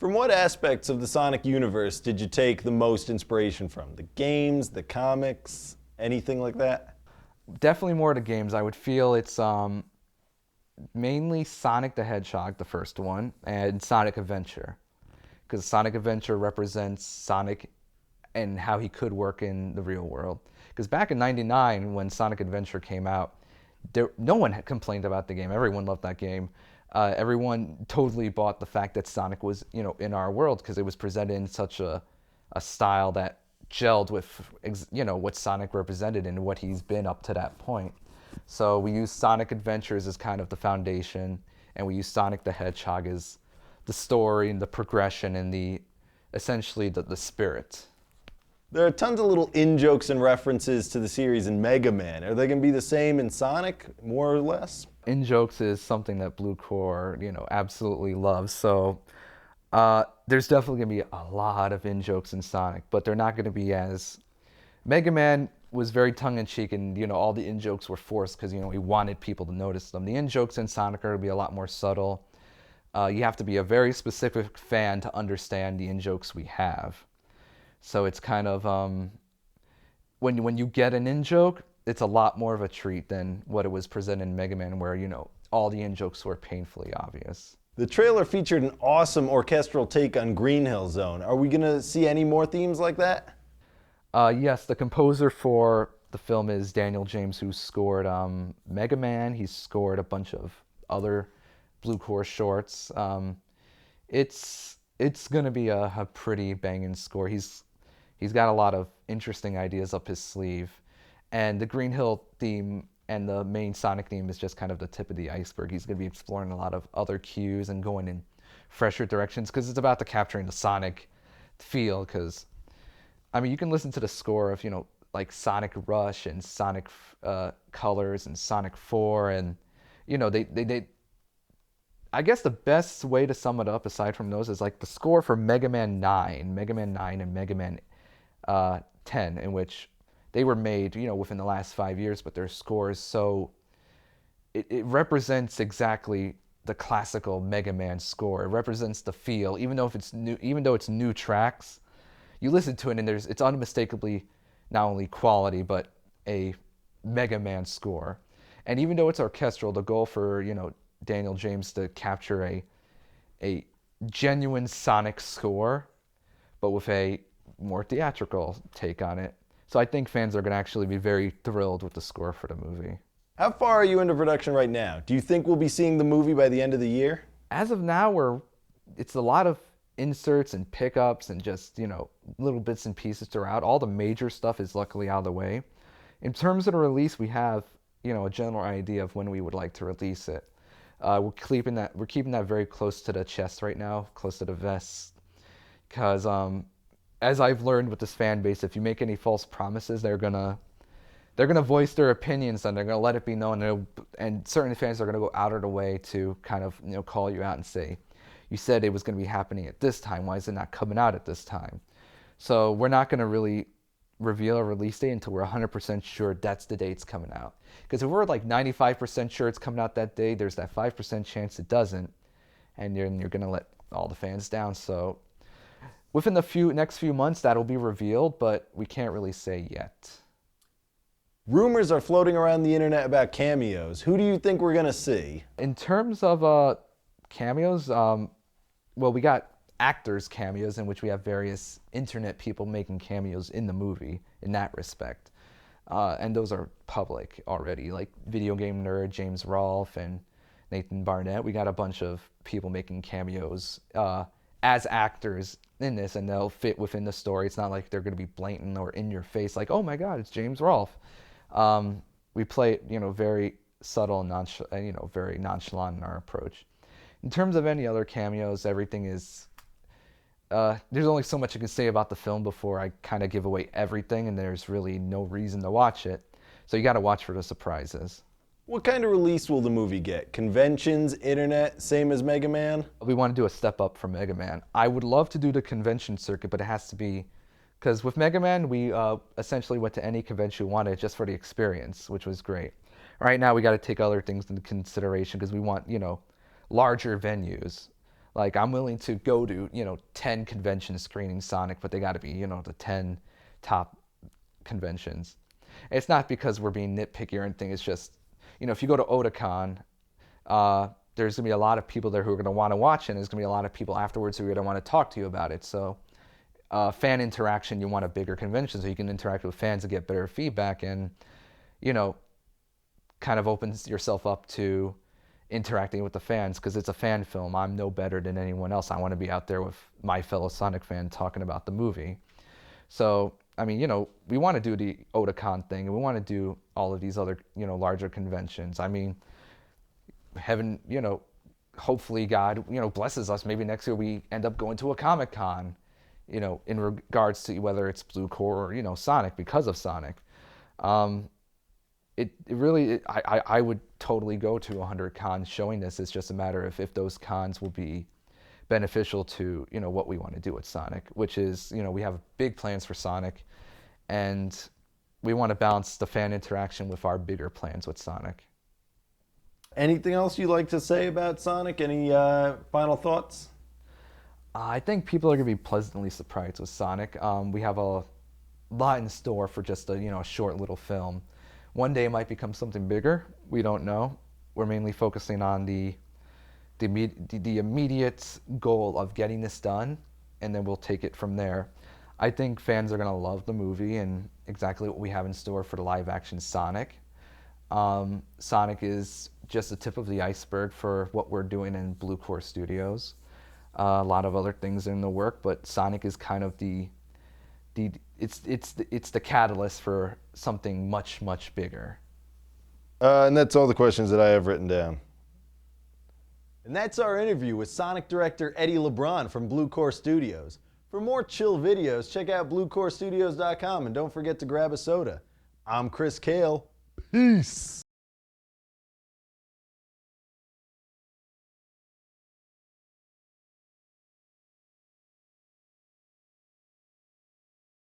From what aspects of the Sonic universe did you take the most inspiration from? The games, the comics, anything like that? Definitely more to games. I would feel it's mainly Sonic the Hedgehog, the first one, and Sonic Adventure. Because Sonic Adventure represents Sonic and how he could work in the real world. Because back in '99, when Sonic Adventure came out, no one had complained about the game. Everyone loved that game. Everyone totally bought the fact that Sonic was, in our world because it was presented in such a style that gelled with, what Sonic represented and what he's been up to that point. So we use Sonic Adventures as kind of the foundation, and we use Sonic the Hedgehog as the story and the progression and essentially the spirit. There are tons of little in-jokes and references to the series in Mega Man. Are they going to be the same in Sonic, more or less? In jokes is something that Blue Core, absolutely loves. So there's definitely gonna be a lot of in jokes in Sonic, but they're not gonna be as Mega Man was very tongue in cheek, and all the in jokes were forced because he wanted people to notice them. The in jokes in Sonic are gonna be a lot more subtle. You have to be a very specific fan to understand the in jokes we have. So it's kind of when you get an in joke, it's a lot more of a treat than what it was presented in Mega Man, where all the in jokes were painfully obvious. The trailer featured an awesome orchestral take on Green Hill Zone. Are we going to see any more themes like that? Yes, the composer for the film is Daniel James, who scored Mega Man. He's scored a bunch of other Blue Core shorts. It's gonna be a pretty banging score. He's got a lot of interesting ideas up his sleeve, and the Green Hill theme and the main Sonic theme is just kind of the tip of the iceberg. He's gonna be exploring a lot of other cues and going in fresher directions because it's about the capturing the Sonic feel. Because I mean, you can listen to the score of like Sonic Rush and Sonic Colors and Sonic 4, and they I guess the best way to sum it up aside from those is like the score for Mega Man 9 and Mega Man 10, in which they were made, within the last 5 years, but their score is so it represents exactly the classical Mega Man score. It represents the feel, even though it's new tracks. You listen to it and it's unmistakably not only quality but a Mega Man score. And even though it's orchestral, the goal for Daniel James to capture a genuine Sonic score, but with a more theatrical take on it. So I think fans are going to actually be very thrilled with the score for the movie. How far are you into production right now? Do you think we'll be seeing the movie by the end of the year? As of now, it's a lot of inserts and pickups and just little bits and pieces throughout. All the major stuff is luckily out of the way. In terms of the release, we have a general idea of when we would like to release it. We're keeping that very close to the chest right now, close to the vest, because as I've learned with this fan base, if you make any false promises, they're gonna voice their opinions and they're gonna let it be known. And certain fans are gonna go out of the way to kind of call you out and say, you said it was gonna be happening at this time. Why is it not coming out at this time? So we're not gonna really reveal a release date until we're 100% sure that's the date it's coming out. Because if we're like 95% sure it's coming out that day, there's that 5% chance it doesn't, and you're going to let all the fans down. So within the next few months, that'll be revealed, but we can't really say yet. Rumors are floating around the internet about cameos. Who do you think we're going to see? In terms of cameos, well, we got actors cameos in which we have various internet people making cameos in the movie in that respect. And those are public already, like video game nerd James Rolfe and Nathan Barnett. We got a bunch of people making cameos as actors in this, and they'll fit within the story. It's not like they're going to be blatant or in your face, like, oh my God, it's James Rolfe. We play it, very subtle and very nonchalant in our approach. In terms of any other cameos, everything is. There's only so much I can say about the film before I kind of give away everything, and there's really no reason to watch it. So you got to watch for the surprises. What kind of release will the movie get? Conventions, internet, same as Mega Man? We want to do a step up from Mega Man. I would love to do the convention circuit, but it has to be because with Mega Man, we essentially went to any convention we wanted just for the experience, which was great. Right now, we got to take other things into consideration because we want, larger venues. Like, I'm willing to go to, 10 convention screening Sonic, but they got to be, the 10 top conventions. It's not because we're being nitpicky or anything. It's just, if you go to Otakon, there's going to be a lot of people there who are going to want to watch it, and there's going to be a lot of people afterwards who are going to want to talk to you about it. So fan interaction, you want a bigger convention so you can interact with fans and get better feedback, and, kind of opens yourself up to interacting with the fans, because it's a fan film. I'm no better than anyone else. I want to be out there with my fellow Sonic fan talking about the movie. So, I mean, we want to do the Otakon thing, and we want to do all of these other, larger conventions. I mean, heaven, hopefully God, blesses us. Maybe next year we end up going to a Comic-Con, in regards to whether it's Blue Core or, Sonic, because of Sonic. It really, I would totally go to 100 cons showing this. It's just a matter of if those cons will be beneficial to, what we want to do with Sonic, which is, we have big plans for Sonic, and we want to balance the fan interaction with our bigger plans with Sonic. Anything else you'd like to say about Sonic? Any final thoughts? I think people are going to be pleasantly surprised with Sonic. We have a lot in store for just a short little film. One day it might become something bigger. We don't know. We're mainly focusing on the immediate goal of getting this done, and then we'll take it from there. I think fans are going to love the movie and exactly what we have in store for the live-action Sonic. Sonic is just the tip of the iceberg for what we're doing in Blue Core Studios. A lot of other things in the work, but Sonic is kind of it's the catalyst for something much, much bigger. And that's all the questions that I have written down. And that's our interview with Sonic director Eddie Lebron from Blue Core Studios. For more chill videos, check out bluecorestudios.com, and don't forget to grab a soda. I'm Chris Kale. Peace.